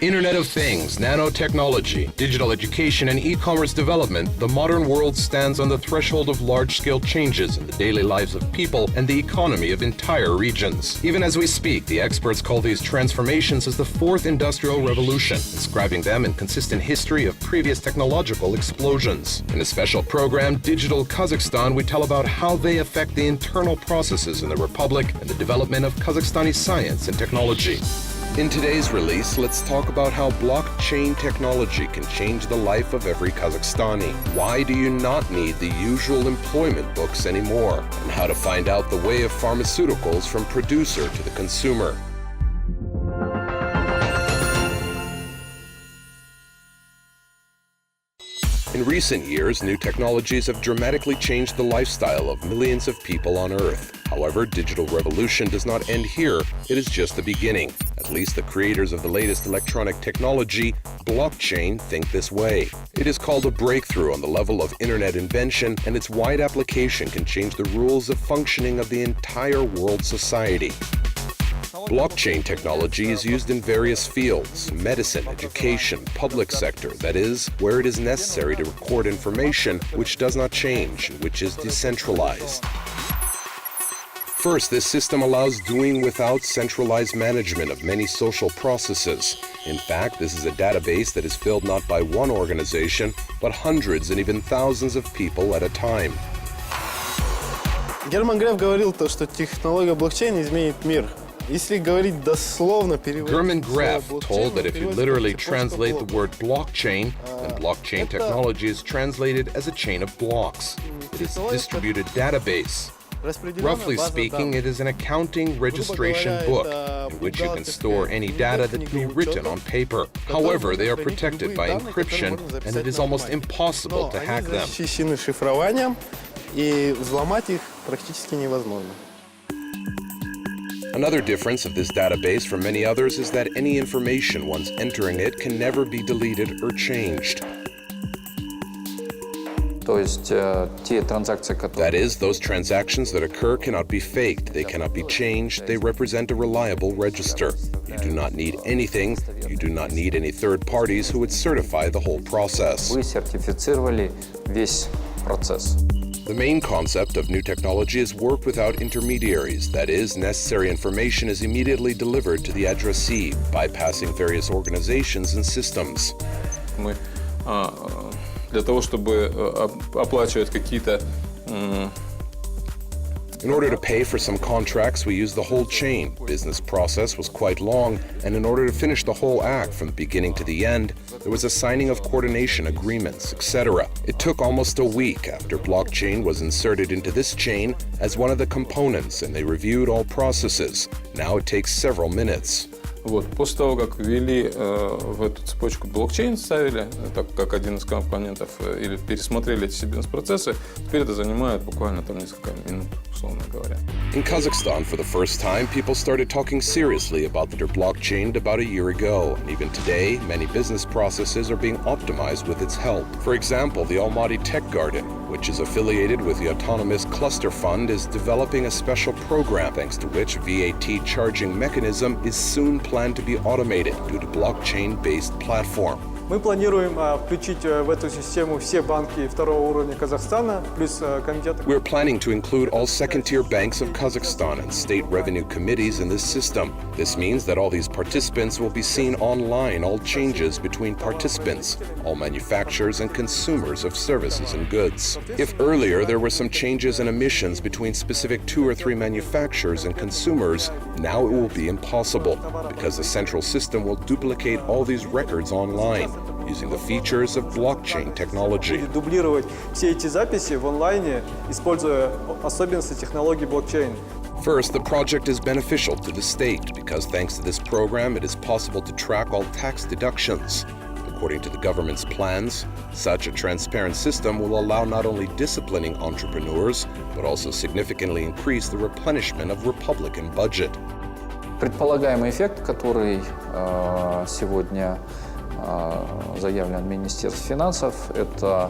Internet of Things, nanotechnology, digital education, and e-commerce development, the modern world stands on the threshold of large-scale changes in the daily lives of people and the economy of entire regions. Even as we speak, the experts call these transformations as the fourth industrial revolution, inscribing them in consistent history of previous technological explosions. In a special program, Digital Kazakhstan, we tell about how they affect the internal processes in the Republic and the development of Kazakhstani science and technology. In today's release, let's talk about how blockchain technology can change the life of every Kazakhstani. Why do you not need the usual employment books anymore? And how to find out the way of pharmaceuticals from producer to the consumer. In recent years, new technologies have dramatically changed the lifestyle of millions of people on Earth. However, digital revolution does not end here. It is just the beginning. At least the creators of the latest electronic technology, blockchain, think this way. It is called a breakthrough on the level of internet invention, and its wide application can change the rules of functioning of the entire world society. Blockchain technology is used in various fields: medicine, education, public sector, that is, where it is necessary to record information which does not change, which is decentralized. First, this system allows doing without centralized management of many social processes. In fact, this is a database that is filled not by one organization, but hundreds and even thousands of people at a time. Герман Греф говорил, что технология блокчейна изменит мир. German Gref told that if you literally translate the word blockchain, then blockchain technology is translated as a chain of blocks. It is a distributed database. Roughly speaking, it is an accounting registration book in which you can store any data that can be written on paper. However, they are protected by encryption, and it is almost impossible to hack them. Another difference of this database from many others is that any information once entering it can never be deleted or changed. That is, those transactions that occur cannot be faked, they cannot be changed, they represent a reliable register. You do not need anything, you do not need any third parties who would certify the whole process. The main concept of new technology is work without intermediaries. That is, necessary information is immediately delivered to the addressee, bypassing various organizations and systems. Для того, чтобы оплачивать какие-то In order to pay for some contracts, we used the whole chain. Business process was quite long, and in order to finish the whole act from the beginning to the end, there was a signing of coordination agreements, etc. It took almost a week after blockchain was inserted into this chain as one of the components, and they reviewed all processes. Now it takes several minutes. После того, как ввели в эту цепочку блокчейн, ставили так, как один из компонентов, или пересмотрели эти все бизнес-процессы, теперь это занимает буквально там несколько минут, условно говоря. In Kazakhstan, for the first time, people started talking seriously about their blockchain about a year ago. And even today, many business processes are being optimized with its help. For example, the Almaty Tech Garden, which is affiliated with the Autonomous Cluster Fund, is developing a special program thanks to which VAT charging mechanism is soon planned to be automated due to blockchain-based platform. Мы планируем включить в эту систему все банки второго уровня Казахстана, плюс комитеты. We're planning to include all second-tier banks of Kazakhstan and state revenue committees in this system. This means that all these participants will be seen online, all changes between participants, all manufacturers and consumers of services and goods. If earlier there were some changes in emissions between specific 2 or 3 manufacturers and consumers, now it will be impossible because the central system will duplicate all these records online, using the features of blockchain technology. Дублировать все эти записи в онлайне, используя особенности технологии блокчейн. First, the project is beneficial to the state because thanks to this program, it is possible to track all tax deductions. According to the government's plans, such a transparent system will allow not only disciplining entrepreneurs, but also significantly increase the replenishment of Republican budget. Предполагаемый эффект, который сегодня заявлен Министерством финансов, это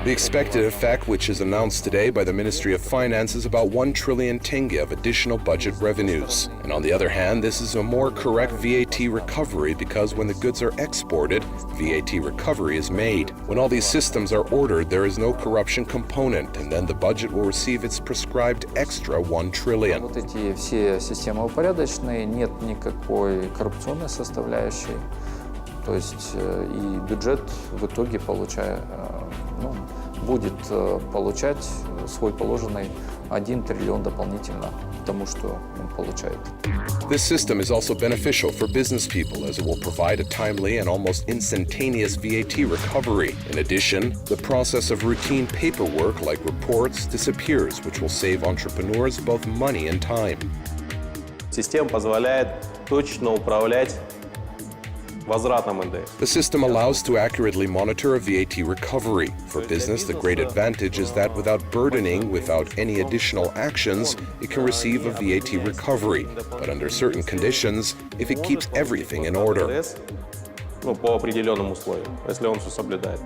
The expected effect, which is announced today by the Ministry of Finance, is about 1 trillion tenge of additional budget revenues. And on the other hand, this is a more correct VAT recovery because when the goods are exported, VAT recovery is made. When all these systems are ordered, there is no corruption component, and then the budget will receive its prescribed extra 1 trillion. Вот эти все системы упорядоченные, нет никакой коррупционной составляющей. То есть и бюджет в итоге будет получать свой положенный 1 триллион дополнительно к тому, что он получает. This system is also beneficial for business people as it will provide a timely and almost instantaneous VAT recovery. In addition, the process of routine paperwork like reports disappears, which will save entrepreneurs both money and time. Система позволяет точно управлять возвратом НДС. The system allows to accurately monitor a VAT recovery. For business, the great advantage is that without burdening, without any additional actions, it can receive a VAT recovery. But under certain conditions, if it keeps everything in order. По определенным условиям, если он все соблюдает.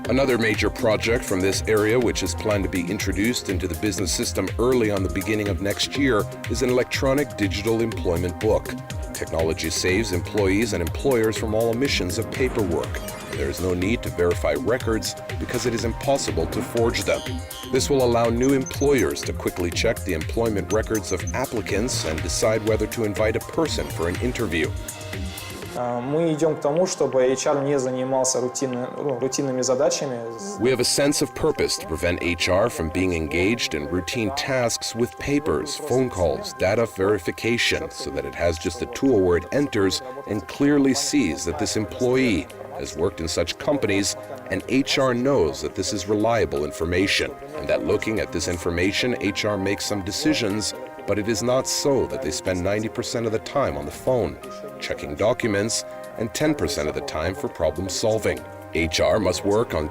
Another major project from this area, which is planned to be introduced into the business system early on the beginning of next year, is an electronic digital employment book. Technology saves employees and employers from all omissions of paperwork. There is no need to verify records because it is impossible to forge them. This will allow new employers to quickly check the employment records of applicants and decide whether to invite a person for an interview. Мы идем к тому, чтобы HR не занимался рутинными задачами. We have a sense of purpose to prevent HR from being engaged in routine tasks with papers, phone calls, data verification, so that it has just a tool where it enters and clearly sees that this employee has worked in such companies, and HR knows that this is reliable information, and that looking at this information, HR makes some decisions. But it is not so that they spend 90% of the time on the phone, checking documents, and 10% of the time for problem solving. HR must work on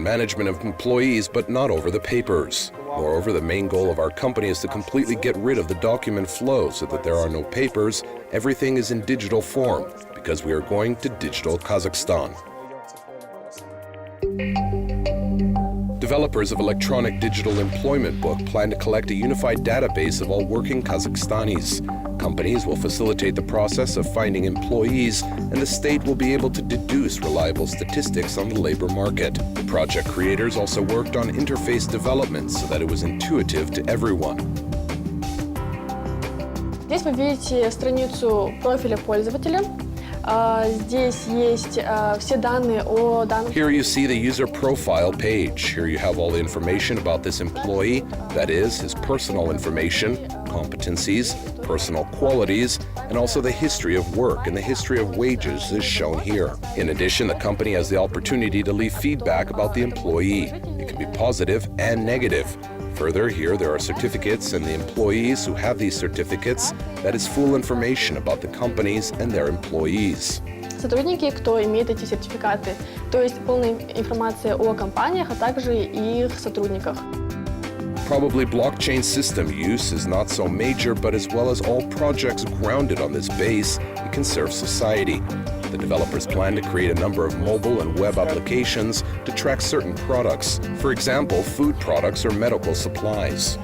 management of employees, but not over the papers. Moreover, the main goal of our company is to completely get rid of the document flow so that there are no papers. Everything is in digital form, because we are going to digital Kazakhstan. Developers of electronic digital employment book plan to collect a unified database of all working Kazakhstanis. Companies will facilitate the process of finding employees, and the state will be able to deduce reliable statistics on the labor market. The project creators also worked on interface development so that it was intuitive to everyone. Здесь вы видите страницу профиля пользователя. Здесь есть все данные о данном. Here you see the user profile page. Here you have all the information about this employee, that is, his personal information, competencies, personal qualities, and also the history of work and the history of wages is shown here. In addition, the company has the opportunity to leave feedback about the employee. It can be positive and negative. Further, here there are certificates, and the employees who have these certificates, that is full information about the companies and their employees. Сотрудники, кто имеет эти сертификаты, то есть полная информация о компаниях, а также их сотрудниках. Probably blockchain system use is not so major, but as well as all projects grounded on this base, it can serve society. The developers plan to create a number of mobile and web applications to track certain products, for example, food products or medical supplies.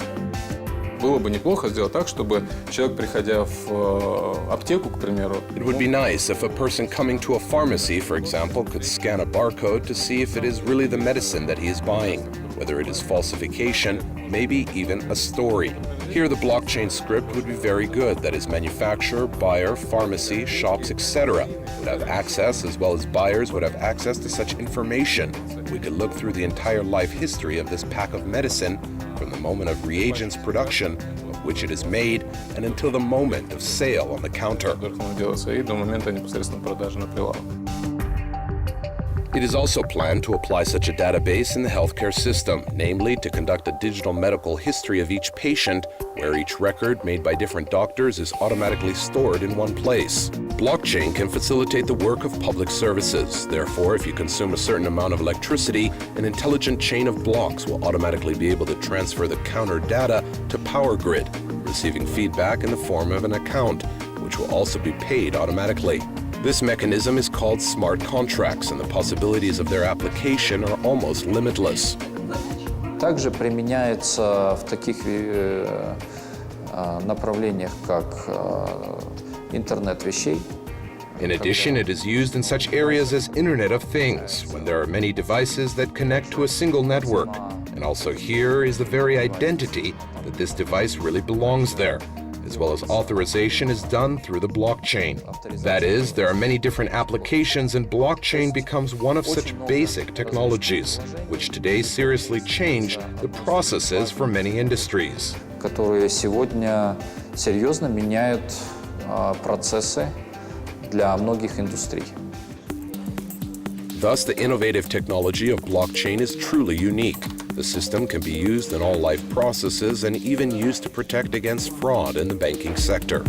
Было бы неплохо сделать так, чтобы человек, приходя в аптеку, к примеру... It would be nice if a person coming to a pharmacy, for example, could scan a barcode to see if it is really the medicine that he is buying, whether it is falsification, maybe even a story. Here the blockchain script would be very good, that is manufacturer, buyer, pharmacy, shops, etc. would have access, as well as buyers would have access to such information. We could look through the entire life history of this pack of medicine from the moment of reagents production, of which it is made, and until the moment of sale on the counter. До момента непосредственно продажи на прилавок. It is also planned to apply such a database in the healthcare system, namely to conduct a digital medical history of each patient, where each record made by different doctors is automatically stored in one place. Blockchain can facilitate the work of public services. Therefore, if you consume a certain amount of electricity, an intelligent chain of blocks will automatically be able to transfer the counter data to power grid, receiving feedback in the form of an account, which will also be paid automatically. This mechanism is called smart contracts, and the possibilities of their application are almost limitless. Также применяется в таких направлениях, как интернет вещей. In addition, it is used in such areas as Internet of Things, when there are many devices that connect to a single network. And also here is the very identity that this device really belongs there, as well as authorization is done through the blockchain. That is, there are many different applications, and blockchain becomes one of such basic technologies, which today seriously change the processes for many industries. Которые сегодня серьезно меняют процессы для многих индустрий. Thus, the innovative technology of blockchain is truly unique. The system can be used in all life processes and even used to protect against fraud in the banking sector.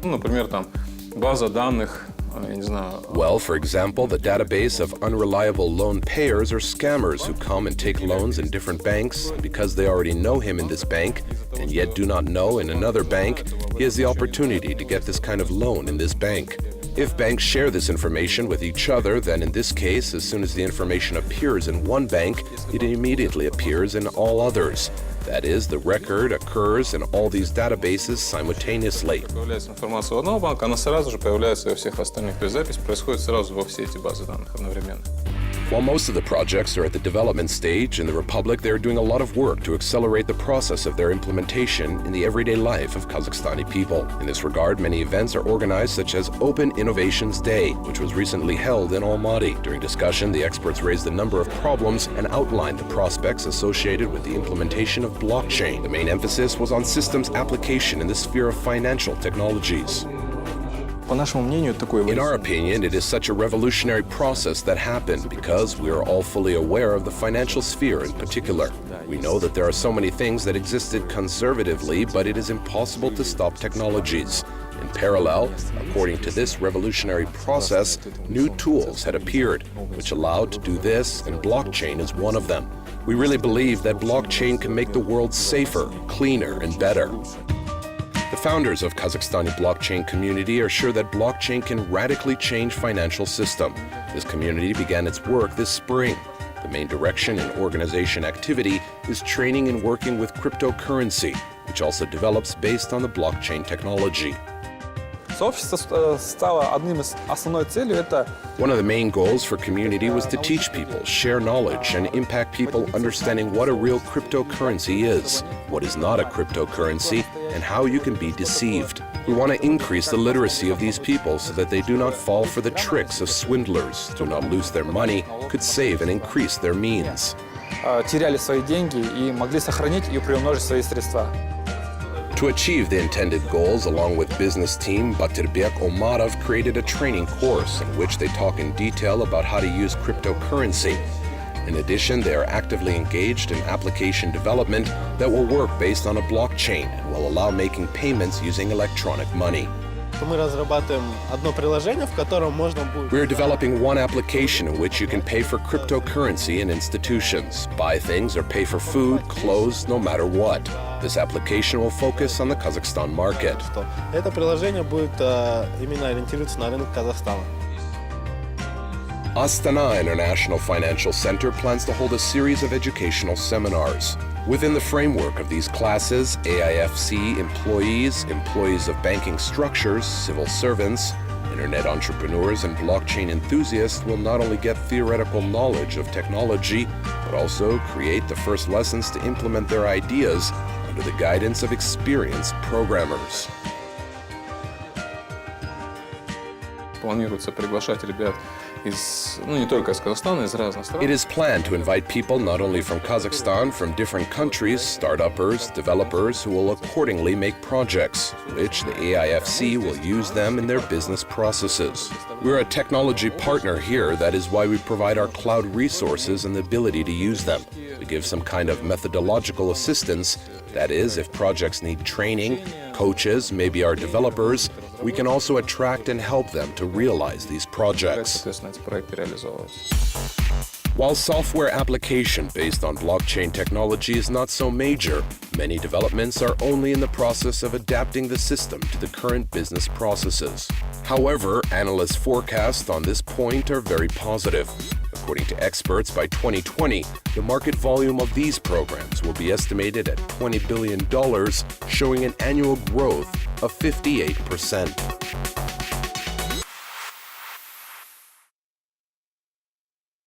Например, там база данных, я не знаю. Well, for example, the database of unreliable loan payers or scammers who come and take loans in different banks, and because they already know him in this bank and yet do not know in another bank, he has the opportunity to get this kind of loan in this bank. If banks share this information with each other, then in this case, as soon as the information appears in one bank, it immediately appears in all others. That is, the record occurs in all these databases simultaneously. Появляется информация у одного банка, она сразу же появляется у всех остальных. То есть запись происходит сразу во все эти базы данных одновременно. While most of the projects are at the development stage in the Republic, they are doing a lot of work to accelerate the process of their implementation in the everyday life of Kazakhstani people. In this regard, many events are organized, such as Open Innovations Day, which was recently held in Almaty. During discussion, the experts raised a number of problems and outlined the prospects associated with the implementation of blockchain. The main emphasis was on systems application in the sphere of financial technologies. In our opinion, it is such a revolutionary process that happened because we are all fully aware of the financial sphere in particular. We know that there are so many things that existed conservatively, but it is impossible to stop technologies. In parallel, according to this revolutionary process, new tools had appeared, which allowed to do this, and blockchain is one of them. We really believe that blockchain can make the world safer, cleaner, and better. The founders of Kazakhstani blockchain community are sure that blockchain can radically change financial system. This community began its work this spring. The main direction in organization activity is training and working with cryptocurrency, which also develops based on the blockchain technology. Сообщество стало одним из основной целью это. One of the main goals for community was to teach people, share knowledge, and impact people understanding what a real cryptocurrency is, what is not a cryptocurrency, and how you can be deceived. We want to increase the literacy of these people so that they do not fall for the tricks of swindlers, do not lose their money, could save and increase their means. Теряли свои деньги и могли сохранить и приумножить свои средства. To achieve the intended goals, along with business team, Batirbek Omarov created a training course in which they talk in detail about how to use cryptocurrency. In addition, they are actively engaged in application development that will work based on a blockchain and will allow making payments using electronic money. Мы разрабатываем одно приложение, в котором можно будет... We are developing one application in which you can pay for cryptocurrency in institutions, buy things or pay for food, clothes, no matter what. This application will focus on the Kazakhstan market. Это приложение будет именно ориентироваться на рынок Казахстана. Astana International Financial Center plans to hold a series of educational seminars. Within the framework of these classes, AIFC employees, employees of banking structures, civil servants, internet entrepreneurs, and blockchain enthusiasts will not only get theoretical knowledge of technology, but also create the first lessons to implement their ideas under the guidance of experienced programmers. Планируется приглашать ребят из, не только из Казахстана, из разных стран. It is planned to invite people not only from Kazakhstan, from different countries, start-uppers, developers who will accordingly make projects, which the AIFC will use them in their business processes. We're a technology partner here, that is why we provide our cloud resources and the ability to use them. We give some kind of methodological assistance, that is, if projects need training, coaches, maybe our developers, we can also attract and help them to realize these projects. While software application based on blockchain technology is not so major, many developments are only in the process of adapting the system to the current business processes. However, analysts' forecasts on this point are very positive. According to experts, by 2020, the market volume of these programs will be estimated at $20 billion, showing an annual growth of 58%.